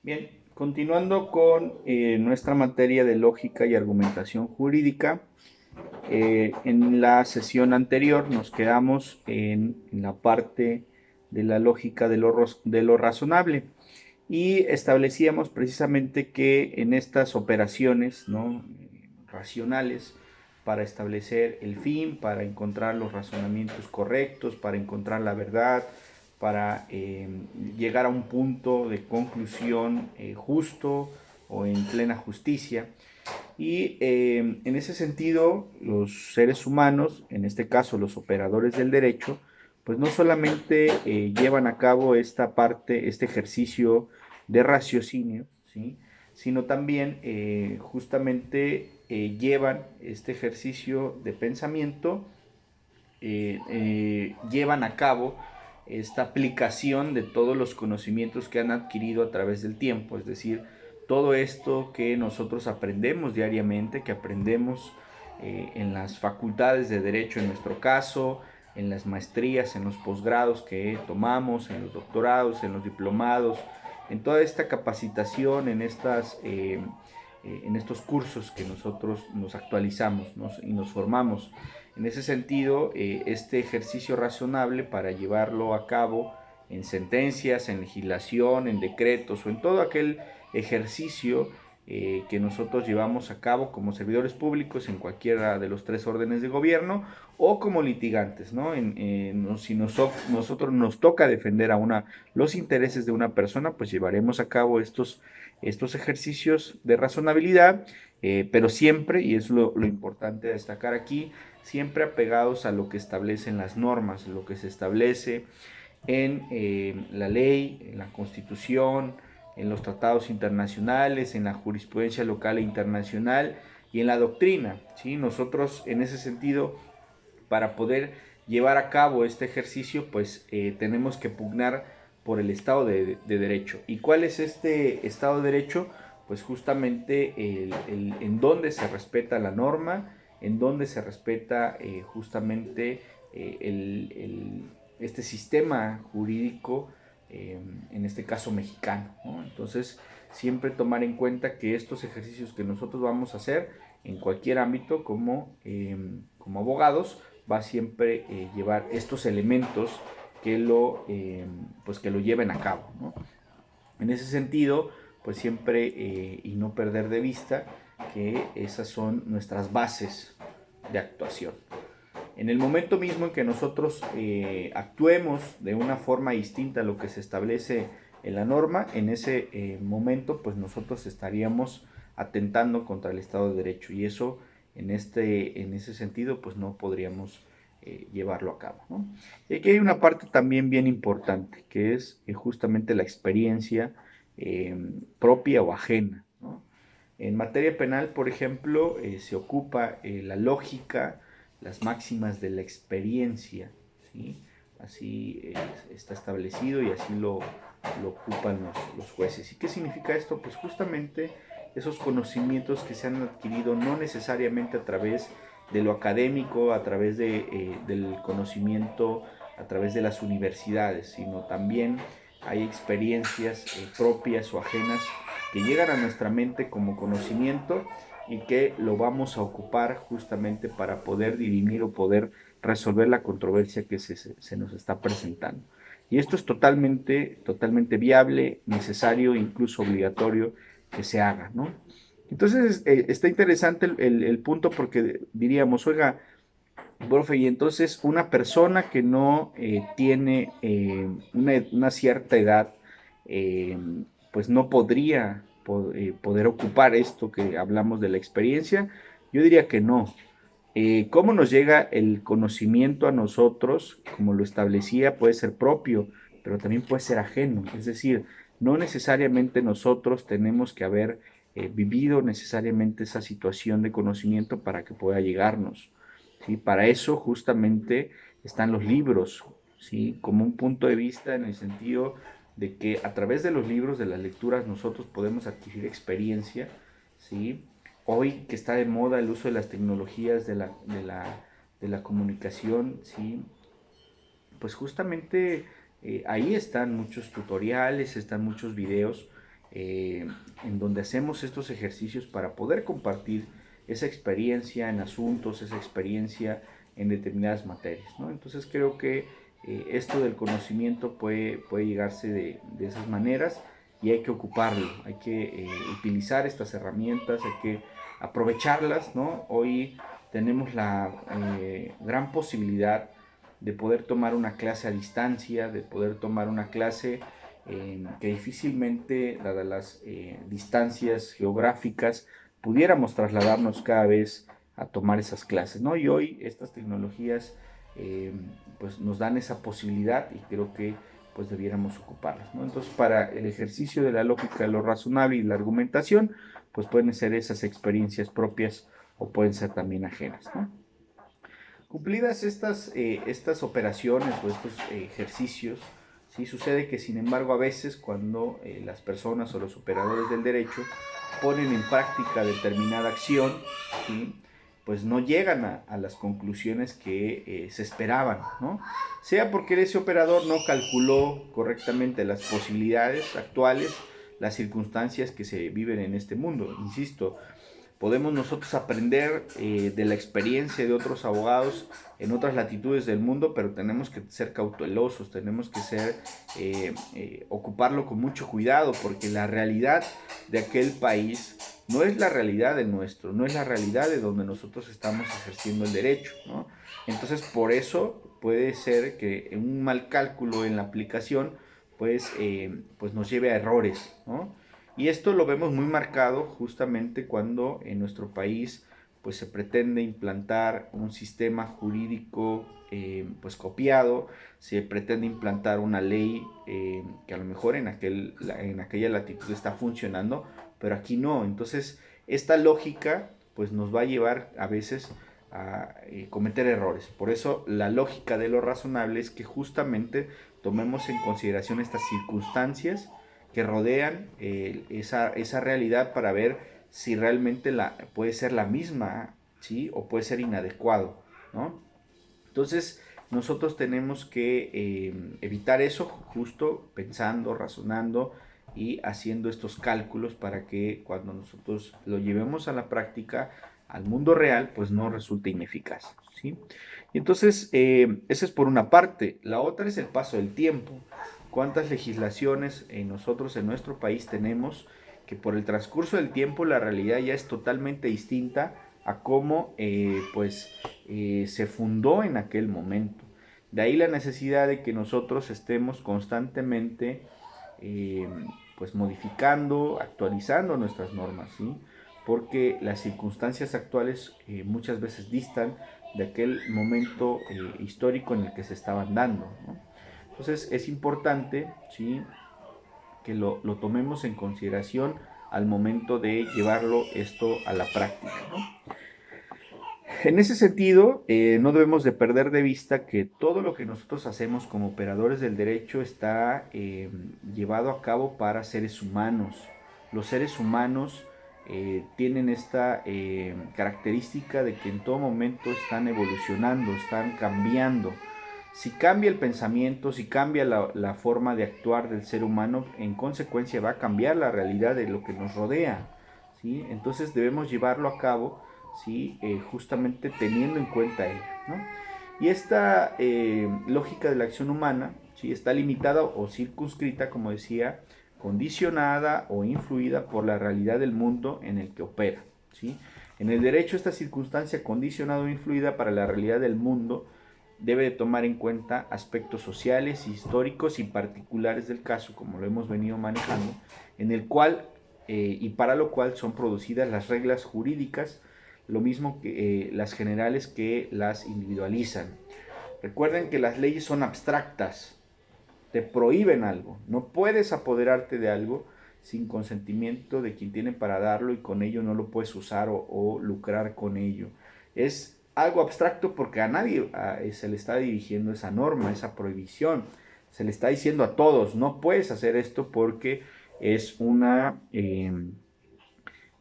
Bien, continuando con nuestra materia de lógica y argumentación jurídica, en la sesión anterior nos quedamos en la parte de la lógica de lo razonable y establecíamos precisamente que en estas operaciones, ¿no?, racionales, para establecer el fin, para encontrar los razonamientos correctos, para encontrar la verdad, para llegar a un punto de conclusión justo o en plena justicia. Y en ese sentido, los seres humanos, en este caso los operadores del derecho, pues no solamente llevan a cabo esta parte, este ejercicio de raciocinio, ¿sí?, sino también justamente llevan este ejercicio de pensamiento, llevan a cabo esta aplicación de todos los conocimientos que han adquirido a través del tiempo, es decir, todo esto que nosotros aprendemos diariamente, que aprendemos en las facultades de derecho en nuestro caso, en las maestrías, en los posgrados que tomamos, en los doctorados, en los diplomados, en toda esta capacitación, en estos cursos que nosotros nos actualizamos y nos formamos. En ese sentido, este ejercicio razonable para llevarlo a cabo en sentencias, en legislación, en decretos o en todo aquel ejercicio que nosotros llevamos a cabo como servidores públicos en cualquiera de los tres órdenes de gobierno o como litigantes, ¿no? Si nosotros nos toca defender los intereses de una persona, pues llevaremos a cabo estos ejercicios de razonabilidad, pero siempre, y es lo importante destacar aquí, siempre apegados a lo que establecen las normas, lo que se establece en la ley, en la constitución, en los tratados internacionales, en la jurisprudencia local e internacional y en la doctrina, ¿sí? Nosotros en ese sentido, para poder llevar a cabo este ejercicio, pues tenemos que pugnar por el Estado de Derecho. ¿Y cuál es este Estado de Derecho? Pues justamente en donde se respeta la norma, en donde se respeta justamente este sistema jurídico, en este caso mexicano, ¿no? Entonces, siempre tomar en cuenta que estos ejercicios que nosotros vamos a hacer en cualquier ámbito como abogados, va a siempre llevar estos elementos pues que lo lleven a cabo, ¿no? En ese sentido, pues siempre y no perder de vista que esas son nuestras bases de actuación. En el momento mismo en que nosotros actuemos de una forma distinta a lo que se establece en la norma, en ese momento pues nosotros estaríamos atentando contra el Estado de Derecho, y eso en ese sentido pues no podríamos llevarlo a cabo, ¿no? Y aquí hay una parte también bien importante, que es justamente la experiencia propia o ajena, ¿no? En materia penal, por ejemplo, se ocupa la lógica, las máximas de la experiencia, ¿sí? Así está establecido y así lo ocupan los jueces. ¿Y qué significa esto? Pues justamente esos conocimientos que se han adquirido no necesariamente a través de lo académico, a través del conocimiento, a través de las universidades, sino también hay experiencias propias o ajenas que llegan a nuestra mente como conocimiento y que lo vamos a ocupar justamente para poder dirimir o poder resolver la controversia que se nos está presentando. Y esto es totalmente viable, necesario, incluso obligatorio que se haga, ¿no? Entonces está interesante el punto, porque diríamos, oiga, profe, y entonces una persona que no tiene una cierta edad, eh, pues no podría poder ocupar esto que hablamos de la experiencia. Yo diría que no. ¿Cómo nos llega el conocimiento a nosotros? Como lo establecía, puede ser propio, pero también puede ser ajeno. Es decir, no necesariamente nosotros tenemos que haber vivido necesariamente esa situación de conocimiento para que pueda llegarnos, ¿sí? Para eso justamente están los libros, ¿sí? Como un punto de vista, en el sentido de que a través de los libros, de las lecturas, nosotros podemos adquirir experiencia, ¿sí? Hoy que está de moda el uso de las tecnologías de la comunicación, ¿sí? Pues justamente ahí están muchos tutoriales, están muchos videos en donde hacemos estos ejercicios para poder compartir esa experiencia en asuntos, esa experiencia en determinadas materias, ¿no? Entonces creo que esto del conocimiento puede llegarse de esas maneras y hay que ocuparlo, hay que utilizar estas herramientas, hay que aprovecharlas, ¿no? Hoy tenemos la gran posibilidad de poder tomar una clase a distancia, de poder tomar una clase que difícilmente, dadas las distancias geográficas, pudiéramos trasladarnos cada vez a tomar esas clases, ¿no? Y hoy estas tecnologías pues nos dan esa posibilidad y creo que pues debiéramos ocuparlas, ¿no? Entonces, para el ejercicio de la lógica de lo razonable y la argumentación, pues pueden ser esas experiencias propias o pueden ser también ajenas, ¿no? Cumplidas estas operaciones o estos ejercicios, ¿sí? Sucede que sin embargo a veces cuando las personas o los operadores del derecho ponen en práctica determinada acción, ¿sí? Pues no llegan a las conclusiones que se esperaban, ¿no? Sea porque ese operador no calculó correctamente las posibilidades actuales, las circunstancias que se viven en este mundo. Insisto, podemos nosotros aprender de la experiencia de otros abogados en otras latitudes del mundo, pero tenemos que ser cautelosos, tenemos que ocuparlo con mucho cuidado, porque la realidad de aquel país no es la realidad de nuestro, no es la realidad de donde nosotros estamos ejerciendo el derecho, ¿no? Entonces, por eso puede ser que un mal cálculo en la aplicación pues nos lleve a errores, ¿no? Y esto lo vemos muy marcado justamente cuando en nuestro país pues se pretende implantar un sistema jurídico pues copiado, se pretende implantar una ley que a lo mejor en aquella latitud está funcionando, pero aquí no. Entonces esta lógica pues nos va a llevar a veces a cometer errores. Por eso la lógica de lo razonable es que justamente tomemos en consideración estas circunstancias que rodean esa realidad para ver si realmente puede ser la misma, ¿sí? O puede ser inadecuado, ¿no? Entonces, nosotros tenemos que evitar eso justo pensando, razonando y haciendo estos cálculos para que cuando nosotros lo llevemos a la práctica, al mundo real, pues no resulte ineficaz, ¿sí? Y entonces, esa es por una parte. La otra es el paso del tiempo. ¿Cuántas legislaciones nosotros en nuestro país tenemos que por el transcurso del tiempo la realidad ya es totalmente distinta a cómo se fundó en aquel momento? De ahí la necesidad de que nosotros estemos constantemente eh, pues modificando, actualizando nuestras normas, ¿sí? Porque las circunstancias actuales muchas veces distan de aquel momento histórico en el que se estaban dando, ¿no? Entonces es importante, ¿sí?, que lo tomemos en consideración al momento de llevarlo esto a la práctica, ¿no? En ese sentido, no debemos de perder de vista que todo lo que nosotros hacemos como operadores del derecho está llevado a cabo para seres humanos. Los seres humanos tienen esta característica de que en todo momento están evolucionando, están cambiando. Si cambia el pensamiento, si cambia la forma de actuar del ser humano, en consecuencia va a cambiar la realidad de lo que nos rodea, ¿sí? Entonces debemos llevarlo a cabo, ¿sí? Justamente teniendo en cuenta ello, ¿no? Y esta lógica de la acción humana, ¿sí?, está limitada o circunscrita, como decía, condicionada o influida por la realidad del mundo en el que opera, ¿sí? En el derecho, esta circunstancia condicionada o influida para la realidad del mundo debe de tomar en cuenta aspectos sociales, históricos y particulares del caso, como lo hemos venido manejando, en el cual y para lo cual son producidas las reglas jurídicas, lo mismo que las generales que las individualizan. Recuerden que las leyes son abstractas, te prohíben algo, no puedes apoderarte de algo sin consentimiento de quien tiene para darlo y con ello no lo puedes usar o lucrar con ello. Es algo abstracto porque a nadie se le está dirigiendo esa norma, esa prohibición. Se le está diciendo a todos, no puedes hacer esto porque es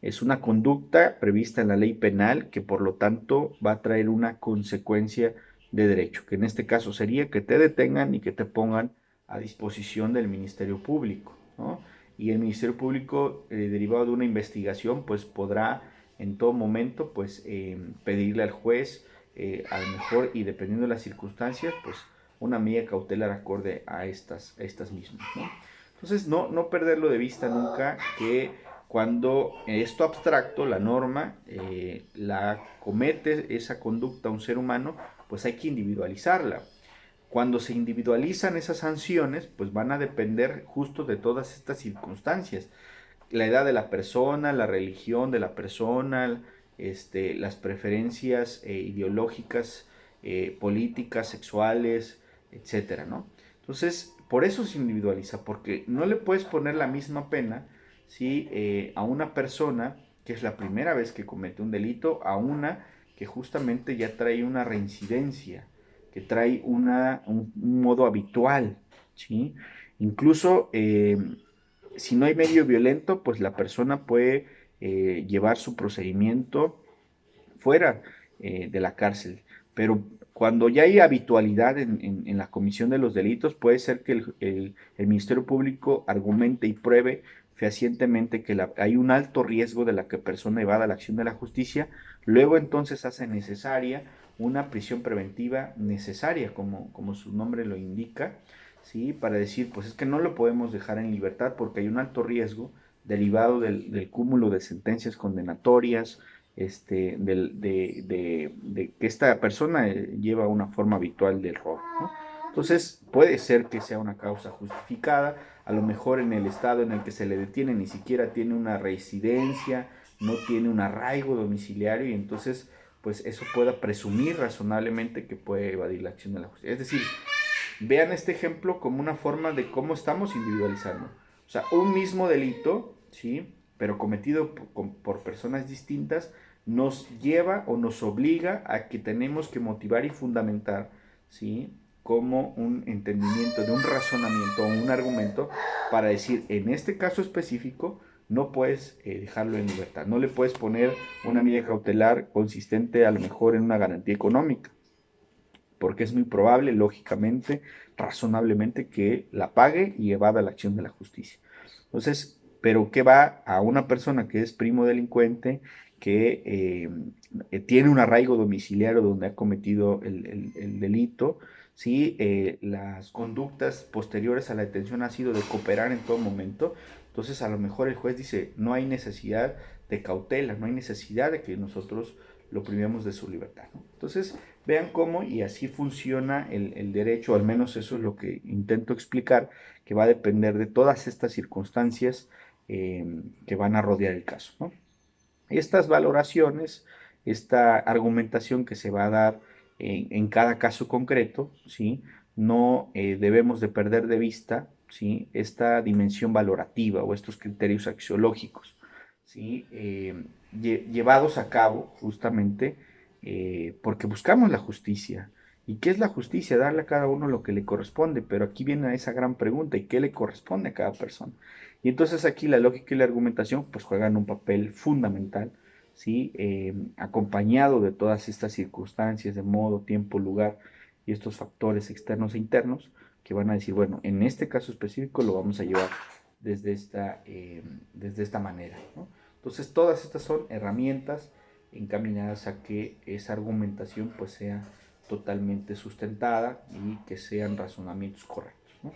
es una conducta prevista en la ley penal que por lo tanto va a traer una consecuencia de derecho, que en este caso sería que te detengan y que te pongan a disposición del Ministerio Público, ¿no? y el Ministerio Público, derivado de una investigación, pues podrá en todo momento pues pedirle al juez, a lo mejor, y dependiendo de las circunstancias, pues una medida cautelar acorde a estas mismas, ¿no? Entonces, no perderlo de vista nunca, que cuando esto abstracto, la norma, la comete esa conducta un ser humano, pues hay que individualizarla. Cuando se individualizan esas sanciones, pues van a depender justo de todas estas circunstancias. La edad de la persona, la religión de la persona, las preferencias ideológicas, políticas, sexuales, etcétera, ¿no? Entonces, por eso se individualiza, porque no le puedes poner la misma pena, ¿sí? A una persona que es la primera vez que comete un delito, a una que justamente ya trae una reincidencia, que trae un modo habitual, ¿sí? Incluso, si no hay medio violento, pues la persona puede llevar su procedimiento fuera de la cárcel. Pero cuando ya hay habitualidad en la comisión de los delitos, puede ser que el Ministerio Público argumente y pruebe fehacientemente que hay un alto riesgo de la que persona evada la acción de la justicia. Luego entonces hace necesaria una prisión preventiva necesaria, como su nombre lo indica, ¿sí? Para decir, pues es que no lo podemos dejar en libertad porque hay un alto riesgo derivado del cúmulo de sentencias condenatorias, de que esta persona lleva una forma habitual de error, ¿no? Entonces puede ser que sea una causa justificada, a lo mejor en el estado en el que se le detiene ni siquiera tiene una residencia, no tiene un arraigo domiciliario, y entonces pues eso pueda presumir razonablemente que puede evadir la acción de la justicia. Es decir, vean este ejemplo como una forma de cómo estamos individualizando. O sea, un mismo delito, ¿sí? Pero cometido por personas distintas, nos lleva o nos obliga a que tenemos que motivar y fundamentar, ¿sí? Como un entendimiento de un razonamiento o un argumento para decir, en este caso específico, no puedes dejarlo en libertad, no le puedes poner una medida cautelar consistente a lo mejor en una garantía económica, porque es muy probable, lógicamente, razonablemente, que la pague y evada la acción de la justicia. Entonces, pero ¿qué va a una persona que es primo delincuente, que tiene un arraigo domiciliario donde ha cometido el delito? Si las conductas posteriores a la detención han sido de cooperar en todo momento, entonces a lo mejor el juez dice, no hay necesidad de cautela, no hay necesidad de que nosotros lo privemos de su libertad, ¿no? Entonces, vean cómo y así funciona el derecho, al menos eso es lo que intento explicar, que va a depender de todas estas circunstancias que van a rodear el caso, ¿no? Estas valoraciones, esta argumentación que se va a dar en cada caso concreto, ¿sí? No debemos de perder de vista, ¿sí? Esta dimensión valorativa o estos criterios axiológicos, ¿sí? Llevados a cabo justamente porque buscamos la justicia. ¿Y qué es la justicia? Darle a cada uno lo que le corresponde, pero aquí viene esa gran pregunta, ¿y qué le corresponde a cada persona? Y entonces aquí la lógica y la argumentación pues juegan un papel fundamental, ¿sí? Acompañado de todas estas circunstancias de modo, tiempo, lugar y estos factores externos e internos que van a decir, bueno, en este caso específico lo vamos a llevar desde esta manera, ¿no? Entonces todas estas son herramientas encaminadas a que esa argumentación pues sea totalmente sustentada y que sean razonamientos correctos, ¿no?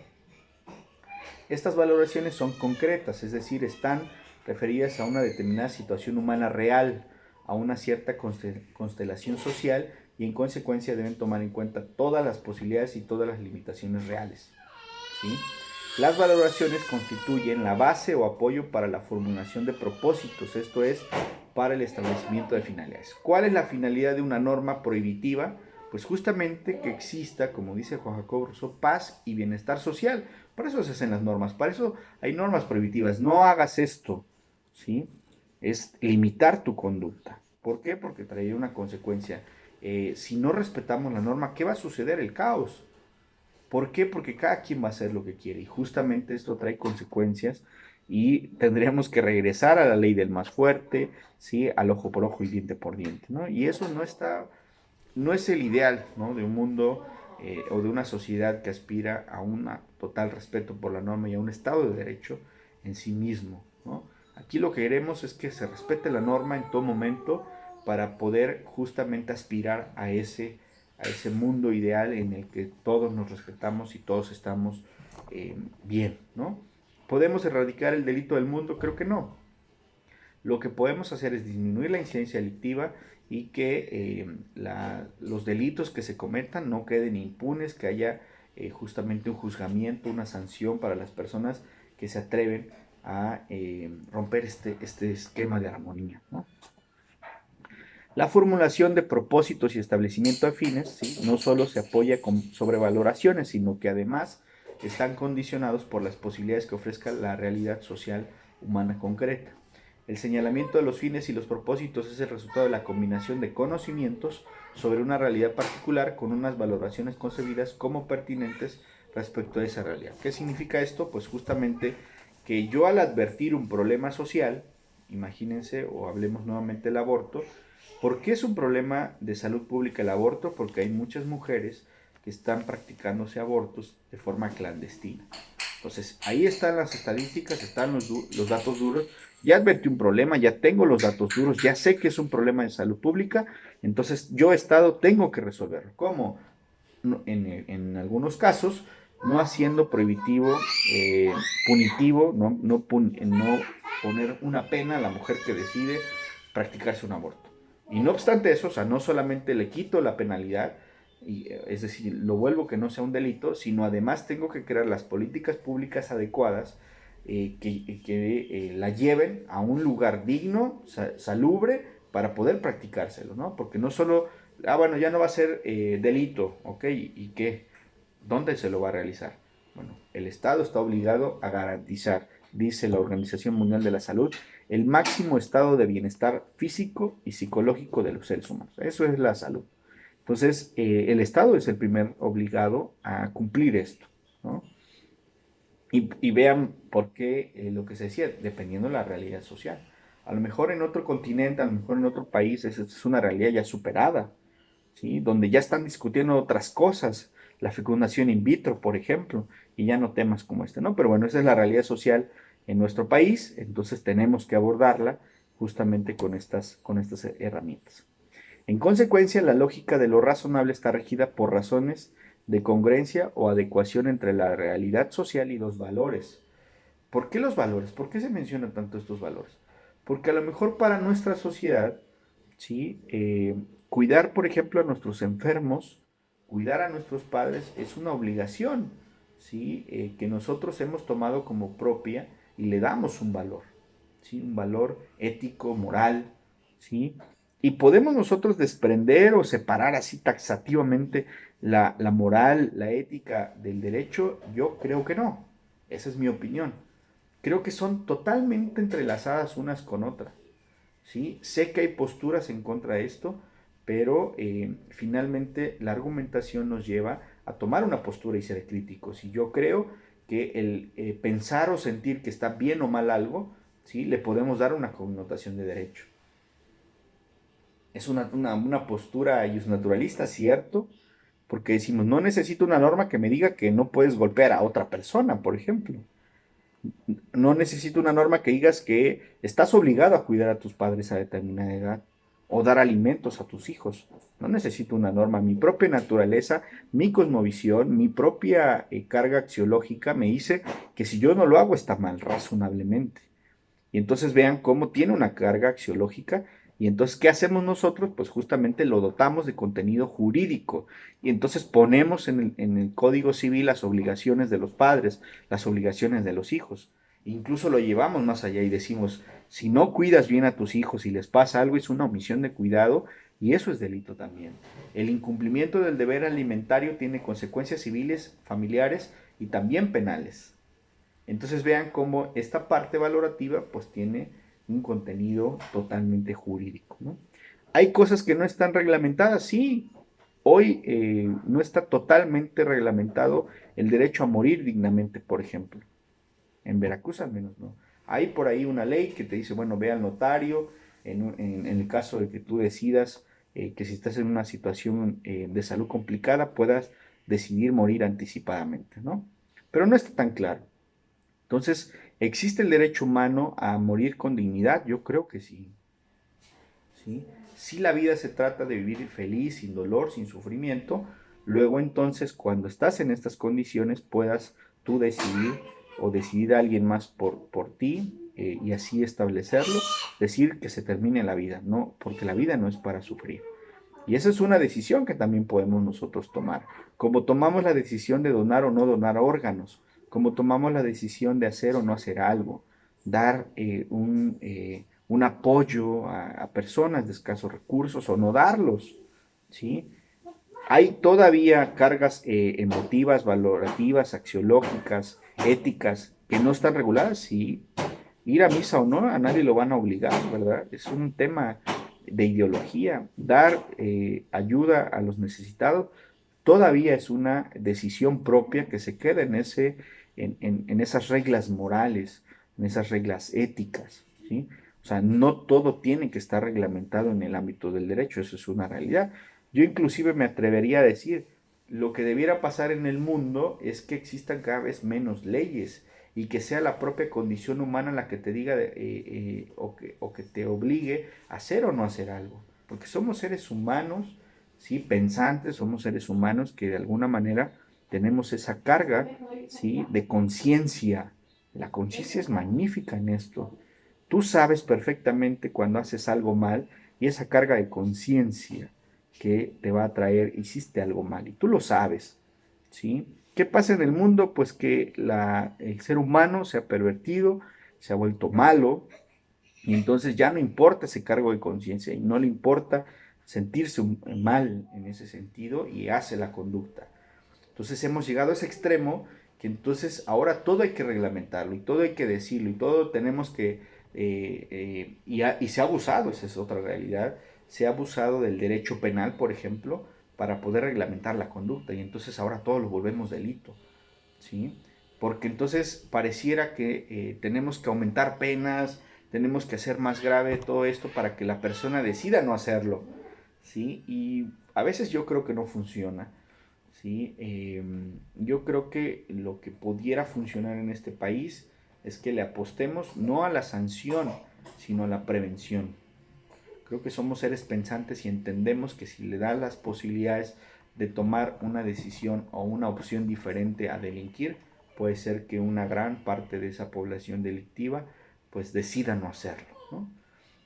Estas valoraciones son concretas, es decir, están referidas a una determinada situación humana real, a una cierta constelación social, y en consecuencia deben tomar en cuenta todas las posibilidades y todas las limitaciones reales, ¿sí? Las valoraciones constituyen la base o apoyo para la formulación de propósitos, esto es, para el establecimiento de finalidades. ¿Cuál es la finalidad de una norma prohibitiva? Pues justamente que exista, como dice Juan Jacobo Rousseau, paz y bienestar social. Por eso se hacen las normas, para eso hay normas prohibitivas. No hagas esto, ¿sí? Es limitar tu conducta. ¿Por qué? Porque traería una consecuencia. Si no respetamos la norma, ¿qué va a suceder? El caos. ¿Por qué? Porque cada quien va a hacer lo que quiere y justamente esto trae consecuencias y tendríamos que regresar a la ley del más fuerte, ¿sí? Al ojo por ojo y diente por diente, ¿no? Y eso no es el ideal, ¿no? De un mundo o de una sociedad que aspira a un total respeto por la norma y a un Estado de Derecho en sí mismo, ¿no? Aquí lo que queremos es que se respete la norma en todo momento para poder justamente aspirar a ese mundo ideal en el que todos nos respetamos y todos estamos bien, ¿no? ¿Podemos erradicar el delito del mundo? Creo que no. Lo que podemos hacer es disminuir la incidencia delictiva y que los delitos que se cometan no queden impunes, que haya justamente un juzgamiento, una sanción para las personas que se atreven a romper este esquema de armonía, ¿no? La formulación de propósitos y establecimiento de fines, ¿sí?, no solo se apoya con sobrevaloraciones, sino que además están condicionados por las posibilidades que ofrezca la realidad social humana concreta. El señalamiento de los fines y los propósitos es el resultado de la combinación de conocimientos sobre una realidad particular con unas valoraciones concebidas como pertinentes respecto a esa realidad. ¿Qué significa esto? Pues justamente que yo, al advertir un problema social, imagínense, o hablemos nuevamente del aborto, ¿por qué es un problema de salud pública el aborto? Porque hay muchas mujeres que están practicándose abortos de forma clandestina. Entonces, ahí están las estadísticas, están los datos duros. Ya advertí un problema, ya tengo los datos duros, ya sé que es un problema de salud pública, entonces yo, Estado, tengo que resolverlo. ¿Cómo? En algunos casos, no haciendo prohibitivo, punitivo, no poner una pena a la mujer que decide practicarse un aborto. Y no obstante eso, o sea, no solamente le quito la penalidad, es decir, lo vuelvo que no sea un delito, sino además tengo que crear las políticas públicas adecuadas que la lleven a un lugar digno, salubre, para poder practicárselo, ¿no? Porque no solo, bueno, ya no va a ser delito, ¿ok? ¿Y qué? ¿Dónde se lo va a realizar? Bueno, el Estado está obligado a garantizar, dice la Organización Mundial de la Salud, el máximo estado de bienestar físico y psicológico de los seres humanos. Eso es la salud. Entonces, el Estado es el primer obligado a cumplir esto, ¿no? Y vean por qué lo que se decía, dependiendo de la realidad social. A lo mejor en otro continente, a lo mejor en otro país, es una realidad ya superada, ¿sí? Donde ya están discutiendo otras cosas, la fecundación in vitro, por ejemplo, y ya no temas como este, ¿no? Pero bueno, esa es la realidad social en nuestro país, entonces tenemos que abordarla justamente con estas herramientas. En consecuencia, la lógica de lo razonable está regida por razones de congruencia o adecuación entre la realidad social y los valores. ¿Por qué los valores? ¿Por qué se mencionan tanto estos valores? Porque a lo mejor para nuestra sociedad, ¿sí? Cuidar, por ejemplo, a nuestros enfermos, cuidar a nuestros padres es una obligación, ¿sí? Que nosotros hemos tomado como propia y le damos un valor, ¿sí? Un valor ético, moral, ¿sí? Y podemos nosotros desprender o separar así taxativamente la moral, la ética del derecho. Yo creo que no. Esa es mi opinión. Creo que son totalmente entrelazadas unas con otras. ¿Sí? Sé que hay posturas en contra de esto, pero finalmente la argumentación nos lleva a tomar una postura y ser críticos. Y yo creo que el pensar o sentir que está bien o mal algo, ¿sí?, le podemos dar una connotación de derecho. Es una postura naturalista, ¿cierto? Porque decimos, no necesito una norma que me diga que no puedes golpear a otra persona, por ejemplo. No necesito una norma que digas que estás obligado a cuidar a tus padres a determinada edad o dar alimentos a tus hijos. No necesito una norma. Mi propia naturaleza, mi cosmovisión, mi propia carga axiológica me dice que si yo no lo hago está mal, razonablemente. Y entonces vean cómo tiene una carga axiológica. Y entonces, ¿qué hacemos nosotros? Pues justamente lo dotamos de contenido jurídico. Y entonces ponemos en el Código Civil las obligaciones de los padres, las obligaciones de los hijos. Incluso lo llevamos más allá y decimos, si no cuidas bien a tus hijos y les pasa algo, es una omisión de cuidado y eso es delito también. El incumplimiento del deber alimentario tiene consecuencias civiles, familiares y también penales. Entonces vean cómo esta parte valorativa pues tiene un contenido totalmente jurídico, ¿no? Hay cosas que no están reglamentadas, sí. Hoy no está totalmente reglamentado el derecho a morir dignamente, por ejemplo. En Veracruz al menos no. Hay por ahí una ley que te dice, bueno, ve al notario en el caso de que tú decidas que si estás en una situación de salud complicada puedas decidir morir anticipadamente, ¿no? Pero no está tan claro. Entonces, ¿Existe el derecho humano a morir con dignidad? Yo creo que sí. ¿Sí? Si la vida se trata de vivir feliz, sin dolor, sin sufrimiento, luego entonces cuando estás en estas condiciones puedas tú decidir o decidir a alguien más por ti y así establecerlo, decir que se termine la vida, no, porque la vida no es para sufrir. Y esa es una decisión que también podemos nosotros tomar, como tomamos la decisión de donar o no donar órganos, como tomamos la decisión de hacer o no hacer algo, dar un apoyo a personas de escasos recursos o no darlos, ¿sí? Hay todavía cargas emotivas, valorativas, axiológicas, éticas, que no están reguladas, sí. Ir a misa o no, a nadie lo van a obligar, ¿verdad? Es un tema de ideología. Dar ayuda a los necesitados todavía es una decisión propia que se queda en esas reglas morales, en esas reglas éticas, ¿sí? O sea, no todo tiene que estar reglamentado en el ámbito del derecho, eso es una realidad. Yo inclusive me atrevería a decir, lo que debiera pasar en el mundo es que existan cada vez menos leyes y que sea la propia condición humana la que te diga o que te obligue a hacer o no hacer algo. Porque somos seres humanos, ¿sí? Pensantes, somos seres humanos que de alguna manera tenemos esa carga, ¿sí? De conciencia. La conciencia es magnífica en esto. Tú sabes perfectamente cuando haces algo mal y esa carga de conciencia que te va a traer, hiciste algo mal y tú lo sabes, ¿sí? ¿Qué pasa en el mundo? Pues que el ser humano se ha pervertido, se ha vuelto malo y entonces ya no importa ese cargo de conciencia y no le importa sentirse mal en ese sentido y hace la conducta. Entonces hemos llegado a ese extremo que entonces ahora todo hay que reglamentarlo y todo hay que decirlo y todo tenemos que... y se ha abusado, esa es otra realidad, se ha abusado del derecho penal, por ejemplo, para poder reglamentar la conducta y entonces ahora todo lo volvemos delito, ¿sí? Porque entonces pareciera que tenemos que aumentar penas, tenemos que hacer más grave todo esto para que la persona decida no hacerlo, ¿sí? Y a veces yo creo que no funciona. ¿Sí? Yo creo que lo que pudiera funcionar en este país es que le apostemos no a la sanción, sino a la prevención. Creo que somos seres pensantes y entendemos que si le da las posibilidades de tomar una decisión o una opción diferente a delinquir, puede ser que una gran parte de esa población delictiva pues decida no hacerlo, ¿no?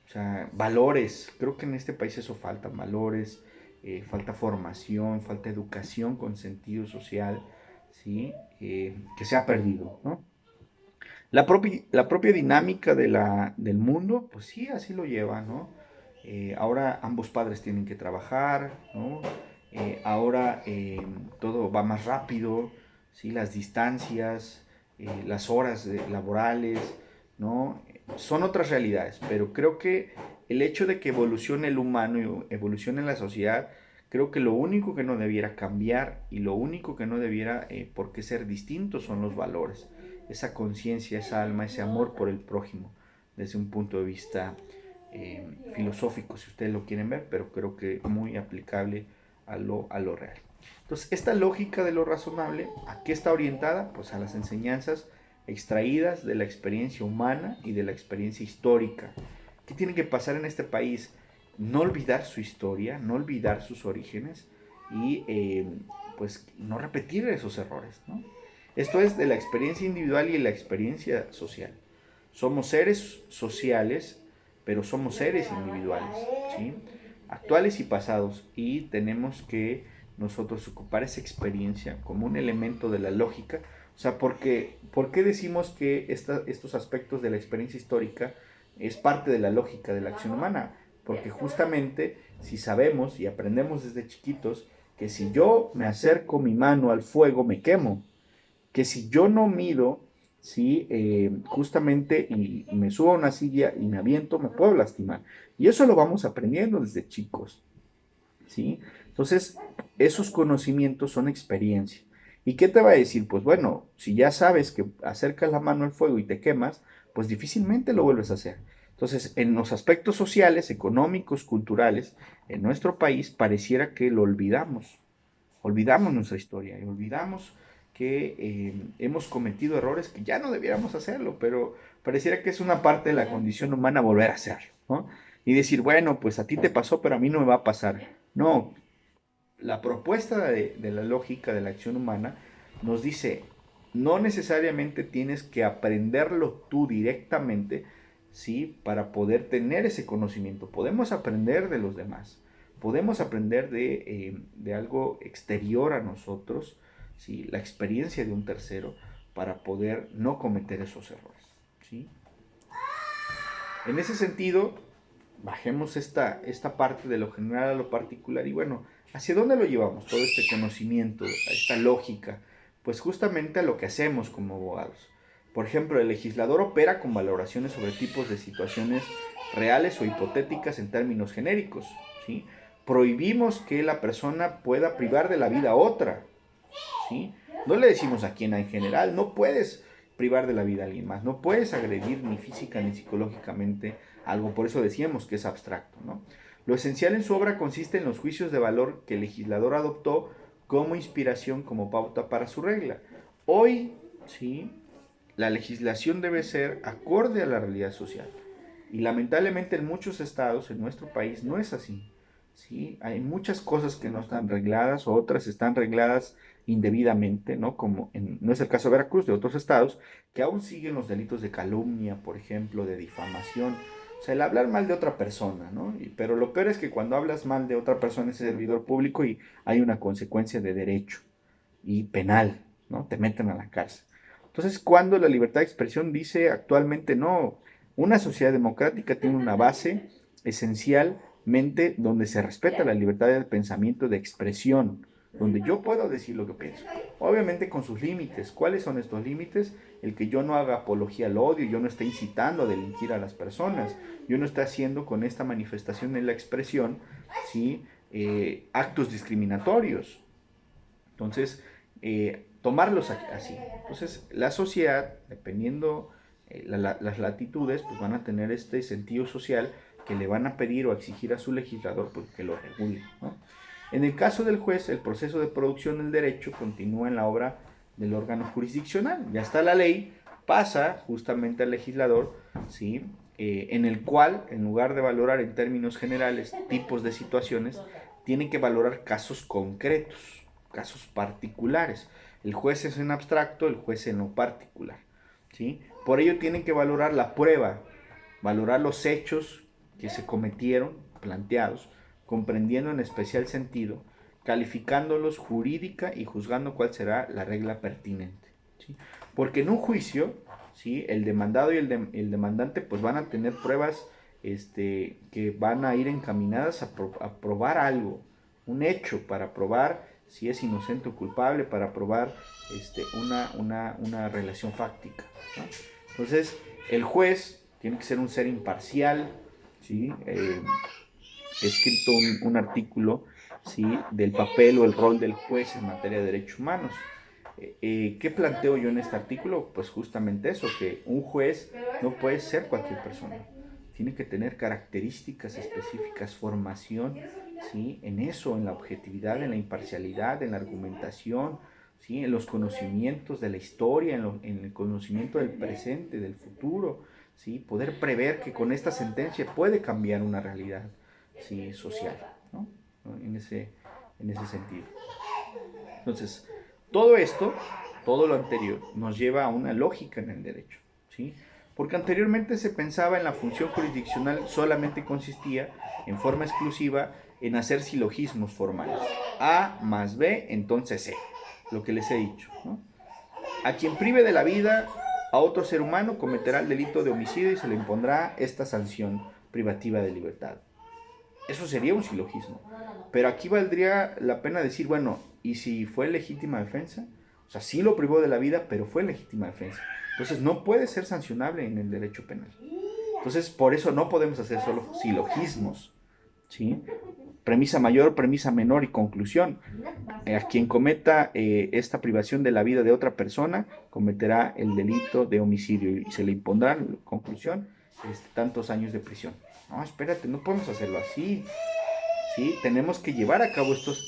O sea, valores, creo que en este país eso falta, valores, falta formación, falta educación con sentido social, ¿sí? Que se ha perdido, ¿no? La propia dinámica del mundo, pues sí, así lo lleva, ¿no? Ahora ambos padres tienen que trabajar, ¿no? Ahora todo va más rápido, ¿sí? Las distancias, las horas laborales, ¿no? Son otras realidades, pero creo que el hecho de que evolucione el humano y evolucione la sociedad, creo que lo único que no debiera cambiar y lo único que no debiera por qué ser distinto son los valores, esa conciencia, esa alma, ese amor por el prójimo, desde un punto de vista filosófico, si ustedes lo quieren ver, pero creo que muy aplicable a lo real. Entonces, esta lógica de lo razonable, ¿a qué está orientada? Pues a las enseñanzas extraídas de la experiencia humana y de la experiencia histórica. ¿Qué tiene que pasar en este país? No olvidar su historia, no olvidar sus orígenes y pues no repetir esos errores, ¿no? Esto es de la experiencia individual y la experiencia social. Somos seres sociales, pero somos seres individuales, ¿sí? Actuales y pasados, y tenemos que nosotros ocupar esa experiencia como un elemento de la lógica. O sea, ¿por qué decimos que estos aspectos de la experiencia histórica es parte de la lógica de la acción humana? Porque justamente si sabemos y aprendemos desde chiquitos que si yo me acerco mi mano al fuego me quemo, que si yo no mido, ¿sí? Justamente y me subo a una silla y me aviento, me puedo lastimar. Y eso lo vamos aprendiendo desde chicos, ¿sí? Entonces, esos conocimientos son experiencia. ¿Y qué te va a decir? Pues bueno, si ya sabes que acercas la mano al fuego y te quemas, pues difícilmente lo vuelves a hacer. Entonces, en los aspectos sociales, económicos, culturales, en nuestro país pareciera que lo olvidamos. Olvidamos nuestra historia y olvidamos que hemos cometido errores que ya no debiéramos hacerlo, pero pareciera que es una parte de la condición humana volver a hacerlo, ¿no? Y decir, bueno, pues a ti te pasó, pero a mí no me va a pasar. No, la propuesta de la lógica de la acción humana nos dice, no necesariamente tienes que aprenderlo tú directamente, ¿sí? Para poder tener ese conocimiento. Podemos aprender de los demás, podemos aprender de algo exterior a nosotros, ¿sí? La experiencia de un tercero para poder no cometer esos errores, ¿sí? En ese sentido, bajemos esta parte de lo general a lo particular y bueno, ¿hacia dónde lo llevamos todo este conocimiento, esta lógica? Pues justamente a lo que hacemos como abogados. Por ejemplo, el legislador opera con valoraciones sobre tipos de situaciones reales o hipotéticas en términos genéricos, ¿sí? Prohibimos que la persona pueda privar de la vida a otra, ¿sí? No le decimos a quien en general, no puedes privar de la vida a alguien más, no puedes agredir ni física ni psicológicamente algo, por eso decíamos que es abstracto, ¿no? Lo esencial en su obra consiste en los juicios de valor que el legislador adoptó como inspiración, como pauta para su regla. Hoy, ¿sí? La legislación debe ser acorde a la realidad social. Y lamentablemente en muchos estados, en nuestro país, no es así. ¿Sí? Hay muchas cosas que no están regladas, otras están regladas indebidamente, ¿no? Como no es el caso de Veracruz, de otros estados, que aún siguen los delitos de calumnia, por ejemplo, de difamación. O sea, el hablar mal de otra persona, ¿no? Pero lo peor es que cuando hablas mal de otra persona es servidor público y hay una consecuencia de derecho y penal, ¿no? Te meten a la cárcel. Entonces, cuando la libertad de expresión dice actualmente no, una sociedad democrática tiene una base esencialmente donde se respeta la libertad de pensamiento, de expresión, donde yo puedo decir lo que pienso. Obviamente con sus límites. ¿Cuáles son estos límites? El que yo no haga apología al odio, yo no esté incitando a delinquir a las personas, yo no esté haciendo con esta manifestación en la expresión, ¿sí? Actos discriminatorios. Entonces, tomarlos así. Entonces, la sociedad, dependiendo las latitudes, pues van a tener este sentido social que le van a pedir o a exigir a su legislador pues, que lo regule, ¿no? En el caso del juez, el proceso de producción del derecho continúa en la obra del órgano jurisdiccional. Ya está la ley, pasa justamente al legislador, ¿sí? En el cual, en lugar de valorar en términos generales tipos de situaciones, tiene que valorar casos concretos, casos particulares. El juez es en abstracto, el juez en lo particular, ¿sí? Por ello tienen que valorar la prueba, valorar los hechos que se cometieron, planteados, comprendiendo en especial sentido, calificándolos jurídica y juzgando cuál será la regla pertinente, ¿sí? Porque en un juicio, ¿sí? El demandado y el demandante pues van a tener pruebas que van a ir encaminadas a probar algo, un hecho para probar si es inocente o culpable, para probar una relación fáctica, ¿no? Entonces, el juez tiene que ser un ser imparcial, ¿sí? He escrito un artículo, ¿sí? Del papel o el rol del juez en materia de derechos humanos. ¿Qué planteo yo en este artículo? Pues justamente eso, que un juez no puede ser cualquier persona. Tiene que tener características específicas, formación, ¿sí? En eso, en la objetividad, en la imparcialidad, en la argumentación, ¿sí? En los conocimientos de la historia, en el conocimiento del presente, del futuro, ¿sí? Poder prever que con esta sentencia puede cambiar una realidad, ¿sí? Social, ¿no? En ese sentido. Entonces, todo esto, todo lo anterior, nos lleva a una lógica en el derecho, ¿sí? Porque anteriormente se pensaba en la función jurisdiccional solamente consistía en forma exclusiva en hacer silogismos formales. A más B, entonces C, lo que les he dicho, ¿no? A quien prive de la vida a otro ser humano cometerá el delito de homicidio y se le impondrá esta sanción privativa de libertad. Eso sería un silogismo. Pero aquí valdría la pena decir, bueno, ¿y si fue legítima defensa? O sea, sí lo privó de la vida, pero fue legítima defensa. Entonces no puede ser sancionable en el derecho penal. Entonces, por eso no podemos hacer solo silogismos, ¿sí? Premisa mayor, premisa menor y conclusión. A quien cometa esta privación de la vida de otra persona, cometerá el delito de homicidio y se le impondrá, conclusión, tantos años de prisión. No, espérate, no podemos hacerlo así, ¿sí? Tenemos que llevar a cabo estos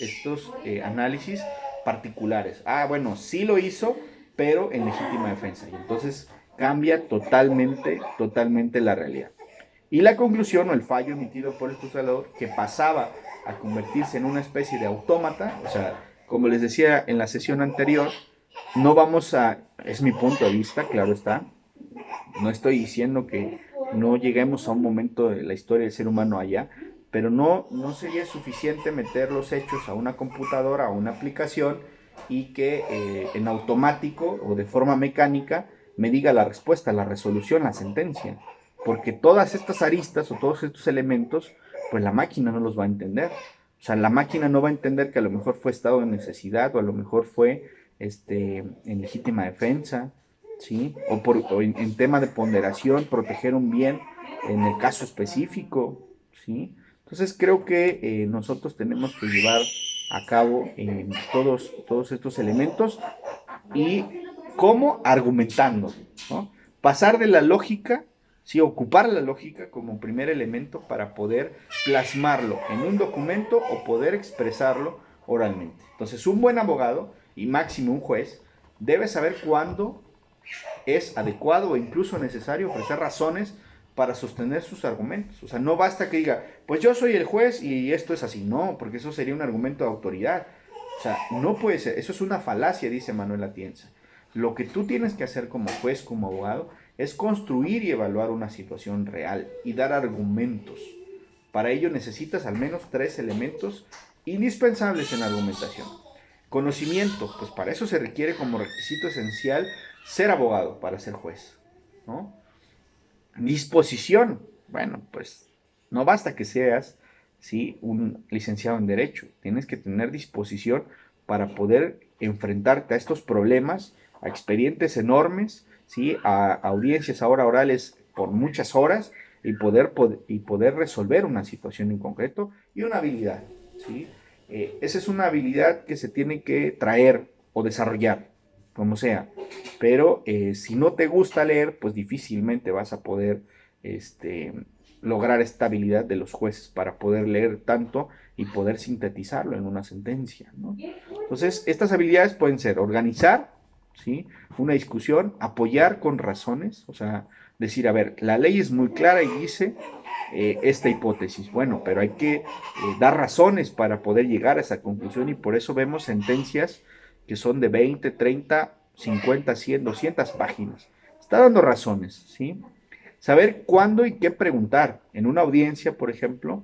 análisis particulares. Ah, bueno, sí lo hizo, pero en legítima defensa. Y entonces cambia totalmente la realidad. Y la conclusión o el fallo emitido por el juzgador, que pasaba a convertirse en una especie de autómata, o sea, como les decía en la sesión anterior, no vamos a, es mi punto de vista, claro está, no estoy diciendo que no lleguemos a un momento de la historia del ser humano allá, pero no sería suficiente meter los hechos a una computadora, a una aplicación y que en automático o de forma mecánica me diga la respuesta, la resolución, la sentencia. Porque todas estas aristas o todos estos elementos, pues la máquina no los va a entender. O sea, la máquina no va a entender que a lo mejor fue estado de necesidad o a lo mejor fue en legítima defensa, ¿sí? O en tema de ponderación, proteger un bien en el caso específico, ¿sí? Entonces creo que nosotros tenemos que llevar a cabo todos estos elementos y cómo argumentando, ¿no? Pasar de la lógica, ¿sí? Ocupar la lógica como primer elemento para poder plasmarlo en un documento o poder expresarlo oralmente. Entonces un buen abogado y máximo un juez debe saber cuándo es adecuado o incluso necesario ofrecer razones para sostener sus argumentos. O sea, no basta que diga, pues yo soy el juez y esto es así. No, porque eso sería un argumento de autoridad. O sea, no puede ser. Eso es una falacia, dice Manuel Atienza. Lo que tú tienes que hacer como juez, como abogado, es construir y evaluar una situación real y dar argumentos. Para ello necesitas al menos 3 elementos indispensables en la argumentación. Conocimiento, pues para eso se requiere como requisito esencial ser abogado para ser juez, ¿no? Disposición, bueno, pues no basta que seas, ¿sí? Un licenciado en Derecho, tienes que tener disposición para poder enfrentarte a estos problemas, a expedientes enormes, ¿sí? A audiencias ahora orales por muchas horas y poder resolver una situación en concreto y una habilidad, ¿sí? Esa es una habilidad que se tiene que traer o desarrollar, como sea. Pero si no te gusta leer, pues difícilmente vas a poder lograr esta habilidad de los jueces para poder leer tanto y poder sintetizarlo en una sentencia, ¿no? Entonces, estas habilidades pueden ser organizar, ¿sí? Una discusión, apoyar con razones, o sea, decir, a ver, la ley es muy clara y dice esta hipótesis. Bueno, pero hay que dar razones para poder llegar a esa conclusión y por eso vemos sentencias que son de 20, 30, 50, 100, 200 páginas. Está dando razones, ¿sí? Saber cuándo y qué preguntar. En una audiencia, por ejemplo,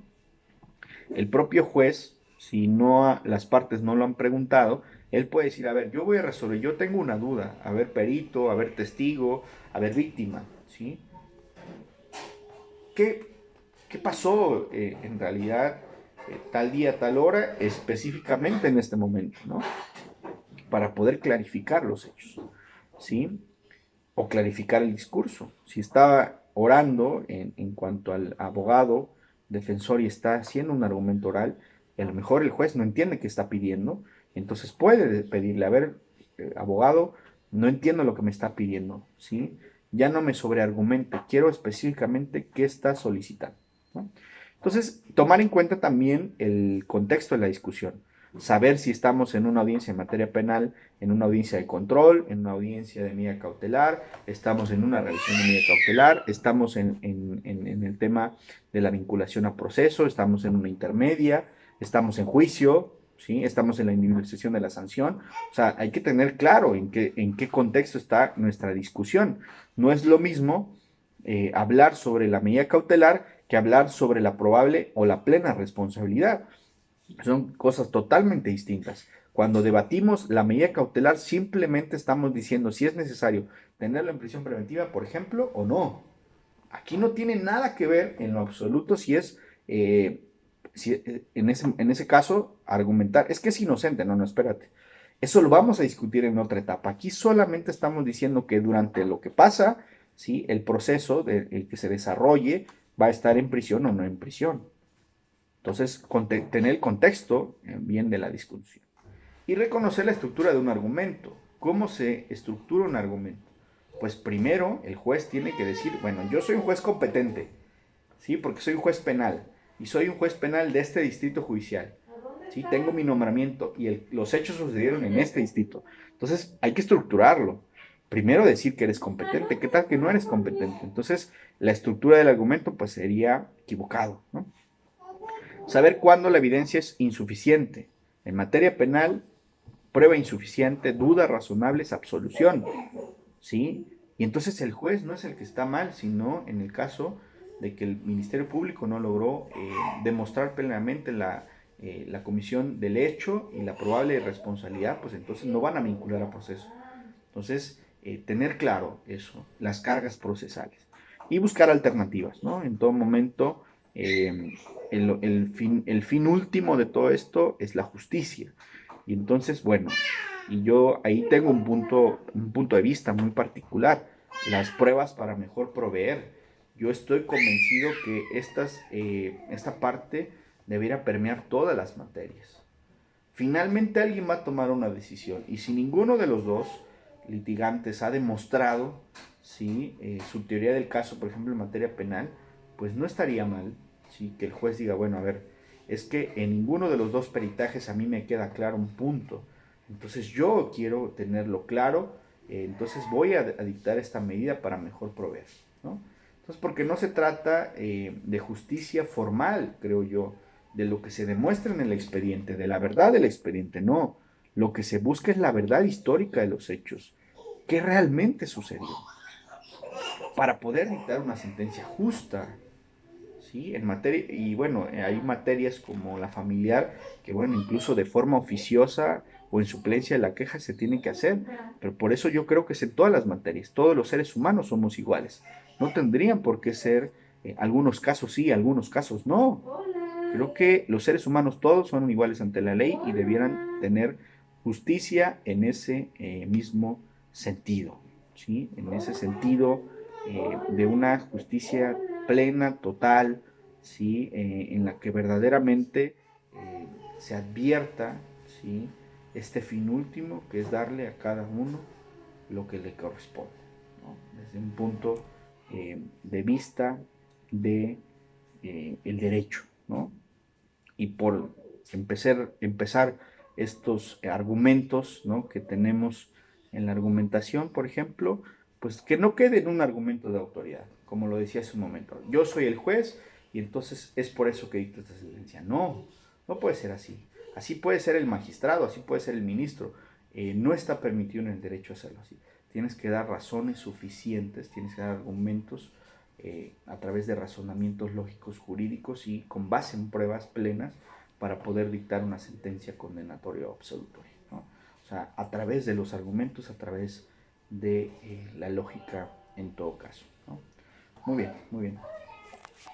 el propio juez, si no las partes no lo han preguntado, él puede decir, a ver, yo voy a resolver, yo tengo una duda, a ver perito, a ver testigo, a ver víctima, ¿sí? ¿Qué, qué pasó en realidad tal día, tal hora, específicamente en este momento, ¿no? Para poder clarificar los hechos, ¿sí? O clarificar el discurso. Si está orando en cuanto al abogado defensor y está haciendo un argumento oral, a lo mejor el juez no entiende qué está pidiendo, entonces puede pedirle, a ver, abogado, no entiendo lo que me está pidiendo, ¿sí? Ya no me sobreargumente, quiero específicamente qué está solicitando, ¿no? Entonces, tomar en cuenta también el contexto de la discusión, saber si estamos en una audiencia en materia penal, en una audiencia de control, en una audiencia de medida cautelar, estamos en una revisión de medida cautelar, estamos en el tema de la vinculación a proceso, estamos en una intermedia, estamos en juicio, ¿sí? Estamos en la individualización de la sanción. O sea, hay que tener claro en qué contexto está nuestra discusión. No es lo mismo hablar sobre la medida cautelar que hablar sobre la probable o la plena responsabilidad. Son cosas totalmente distintas. Cuando debatimos la medida cautelar, simplemente estamos diciendo si es necesario tenerlo en prisión preventiva, por ejemplo, o no. Aquí no tiene nada que ver en lo absoluto si en ese caso argumentar, es que es inocente, no, espérate. Eso lo vamos a discutir en otra etapa. Aquí solamente estamos diciendo que durante lo que pasa, ¿sí? El proceso el que se desarrolle va a estar en prisión o no en prisión. Entonces, tener el contexto bien de la discusión. Y reconocer la estructura de un argumento. ¿Cómo se estructura un argumento? Pues primero el juez tiene que decir, bueno, yo soy un juez competente, ¿sí? Porque soy un juez penal. Y soy un juez penal de este distrito judicial, ¿sí? Tengo mi nombramiento y los hechos sucedieron en este distrito. Entonces hay que estructurarlo. Primero decir que eres competente, ¿qué tal que no eres competente? Entonces la estructura del argumento pues sería equivocado, ¿no? Saber cuándo la evidencia es insuficiente. En materia penal, prueba insuficiente, dudas razonables, absolución, ¿sí? Y entonces el juez no es el que está mal, sino en el caso de que el Ministerio Público no logró demostrar plenamente la comisión del hecho y la probable responsabilidad, pues entonces no van a vincular a proceso. Entonces, tener claro eso, las cargas procesales y buscar alternativas, ¿no? En todo momento, el fin último de todo esto es la justicia. Y entonces, bueno, y yo ahí tengo un punto de vista muy particular, las pruebas para mejor proveer. Yo estoy convencido que esta parte debería permear todas las materias. Finalmente alguien va a tomar una decisión y si ninguno de los dos litigantes ha demostrado, ¿sí? Su teoría del caso, por ejemplo en materia penal, pues no estaría mal, ¿sí? Que el juez diga, bueno, a ver, es que en ninguno de los dos peritajes a mí me queda claro un punto, entonces yo quiero tenerlo claro, entonces voy a dictar esta medida para mejor proveer, ¿no? Entonces, porque no se trata de justicia formal, creo yo, de lo que se demuestra en el expediente, de la verdad del expediente, no. Lo que se busca es la verdad histórica de los hechos. ¿Qué realmente sucedió? Para poder dictar una sentencia justa, ¿sí? En materia, y bueno, hay materias como la familiar, que bueno, incluso de forma oficiosa o en suplencia de la queja se tiene que hacer, pero por eso yo creo que es en todas las materias, todos los seres humanos somos iguales. No tendrían por qué ser, algunos casos sí, algunos casos no. Creo que los seres humanos todos son iguales ante la ley y debieran tener justicia en ese mismo sentido, ¿sí? En ese sentido de una justicia plena, total, ¿sí? En la que verdaderamente se advierta, ¿sí? Este fin último que es darle a cada uno lo que le corresponde, ¿no? Desde un punto de vista de el derecho, ¿no? Y por empezar estos argumentos, ¿no? Que tenemos en la argumentación, por ejemplo, pues que no quede en un argumento de autoridad, como lo decía hace un momento. Yo soy el juez y entonces es por eso que dicto esta sentencia. No, no puede ser así. Así puede ser el magistrado, así puede ser el ministro. No está permitido en el derecho hacerlo así. Tienes que dar razones suficientes, tienes que dar argumentos a través de razonamientos lógicos jurídicos y con base en pruebas plenas para poder dictar una sentencia condenatoria o absolutoria, ¿no? O sea, a través de los argumentos, a través de la lógica en todo caso, ¿no? Muy bien, muy bien.